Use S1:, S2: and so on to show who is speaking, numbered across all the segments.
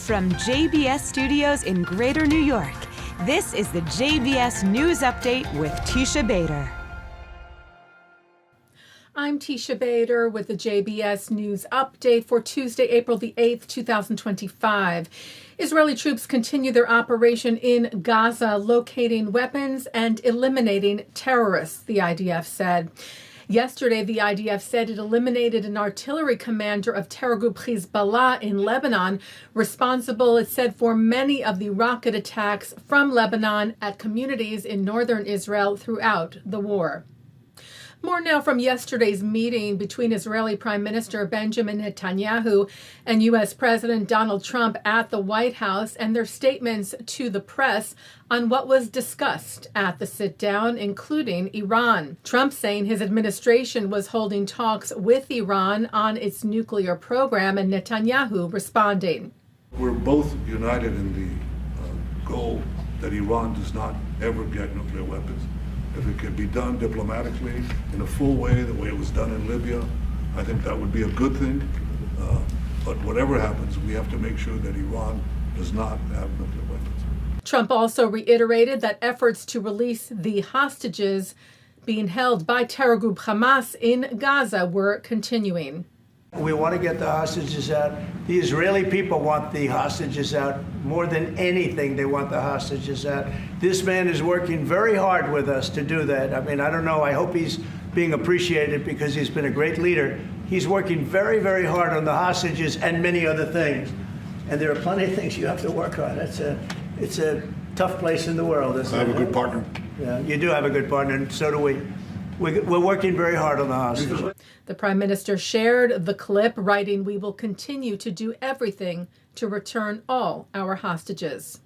S1: From JBS Studios in Greater New York, this is the JBS News Update with Teisha Bader.
S2: I'm Teisha Bader with the JBS News Update for Tuesday, April the 8th, 2025. Israeli troops continue their operation in Gaza, locating weapons and eliminating terrorists, the IDF said. Yesterday, the IDF said it eliminated an artillery commander of terror group Hezbollah in Lebanon, responsible, it said, for many of the rocket attacks from Lebanon at communities in northern Israel throughout the war. More now from yesterday's meeting between Israeli Prime Minister Benjamin Netanyahu and U.S. President Donald Trump at the White House and their statements to the press on what was discussed at the sit-down, including Iran. Trump saying his administration was holding talks with Iran on its nuclear program, and Netanyahu responding.
S3: We're both united in the goal that Iran does not ever get nuclear weapons. If it could be done diplomatically in a full way, the way it was done in Libya, I think that would be a good thing. But whatever happens, we have to make sure that Iran does not have nuclear weapons.
S2: Trump also reiterated that efforts to release the hostages being held by terror group Hamas in Gaza were continuing.
S4: We want to get the hostages out. The Israeli people want the hostages out. More than anything, they want the hostages out. This man is working very hard with us to do that. I mean, I don't know. I hope he's being appreciated because he's been a great leader. He's working very, very hard on the hostages and many other things. And there are plenty of things you have to work on. It's a tough place in the world.
S3: I have a good partner.
S4: Yeah, you do have a good partner, and so do we. We're working very hard on the hostages.
S2: The Prime Minister shared the clip, writing, "We will continue to do everything to return all our hostages."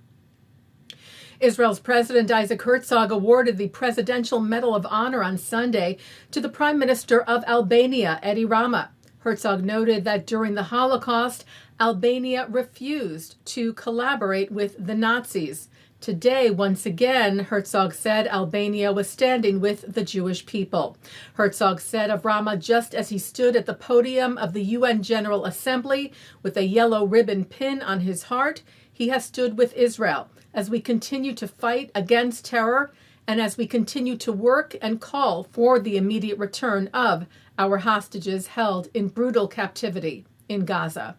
S2: Israel's President Isaac Herzog awarded the Presidential Medal of Honor on Sunday to the Prime Minister of Albania, Edi Rama. Herzog noted that during the Holocaust, Albania refused to collaborate with the Nazis. Today, once again, Herzog said Albania was standing with the Jewish people. Herzog said of Rama, just as he stood at the podium of the UN General Assembly with a yellow ribbon pin on his heart, he has stood with Israel as we continue to fight against terror and as we continue to work and call for the immediate return of our hostages held in brutal captivity in Gaza.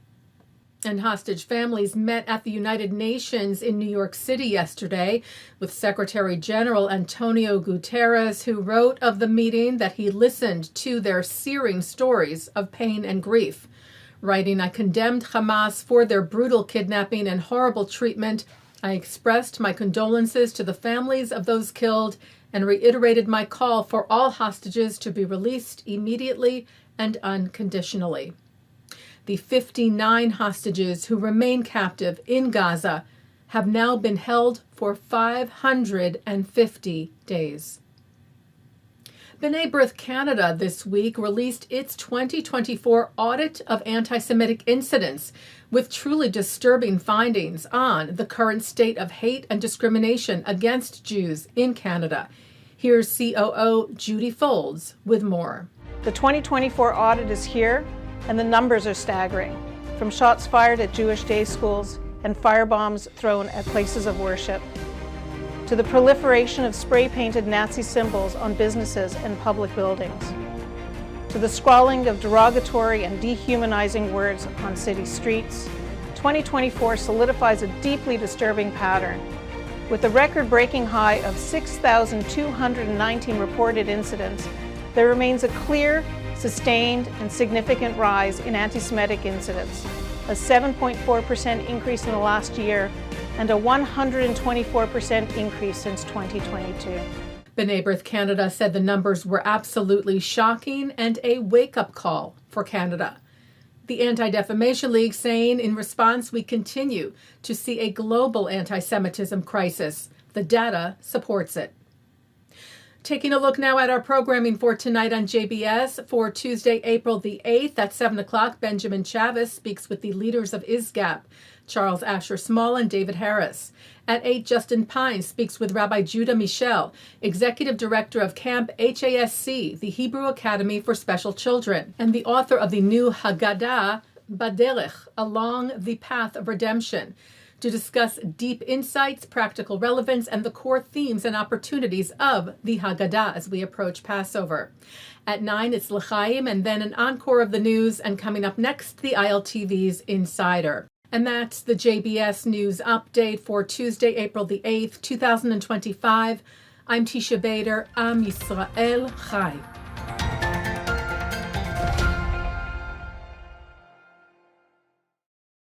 S2: And hostage families met at the United Nations in New York City yesterday with Secretary General Antonio Guterres, who wrote of the meeting that he listened to their searing stories of pain and grief. Writing, "I condemned Hamas for their brutal kidnapping and horrible treatment. I expressed my condolences to the families of those killed and reiterated my call for all hostages to be released immediately and unconditionally." The 59 hostages who remain captive in Gaza have now been held for 550 days. B'nai B'rith Canada this week released its 2024 Audit of Antisemitic Incidents with truly disturbing findings on the current state of hate and discrimination against Jews in Canada. Here's COO Judy Folds with more.
S5: The 2024 audit is here, and the numbers are staggering, from shots fired at Jewish day schools and firebombs thrown at places of worship, to the proliferation of spray-painted Nazi symbols on businesses and public buildings, to the scrawling of derogatory and dehumanizing words on city streets. 2024 solidifies a deeply disturbing pattern. With a record-breaking high of 6,219 reported incidents, there remains a clear, sustained and significant rise in anti-Semitic incidents, a 7.4% increase in the last year and a 124% increase since 2022.
S2: B'nai B'rith Canada said the numbers were absolutely shocking and a wake-up call for Canada. The Anti-Defamation League saying, in response, we continue to see a global anti-Semitism crisis. The data supports it. Taking a look now at our programming for tonight on JBS for Tuesday, April the 8th at 7 o'clock, Benjamin Chavis speaks with the leaders of ISGAP, Charles Asher Small and David Harris. At 8, Justin Pine speaks with Rabbi Judah Mischel, Executive Director of Camp HASC, the Hebrew Academy for Special Children, and the author of the new Haggadah, Baderech, Along the Path of Redemption, to discuss deep insights, practical relevance, and the core themes and opportunities of the Haggadah as we approach Passover. At 9, it's L'chaim, and then an encore of the news, and coming up next, the ILTV's Insider. And that's the JBS News Update for Tuesday, April the 8th, 2025. I'm Teisha Bader. Am Yisrael Chai.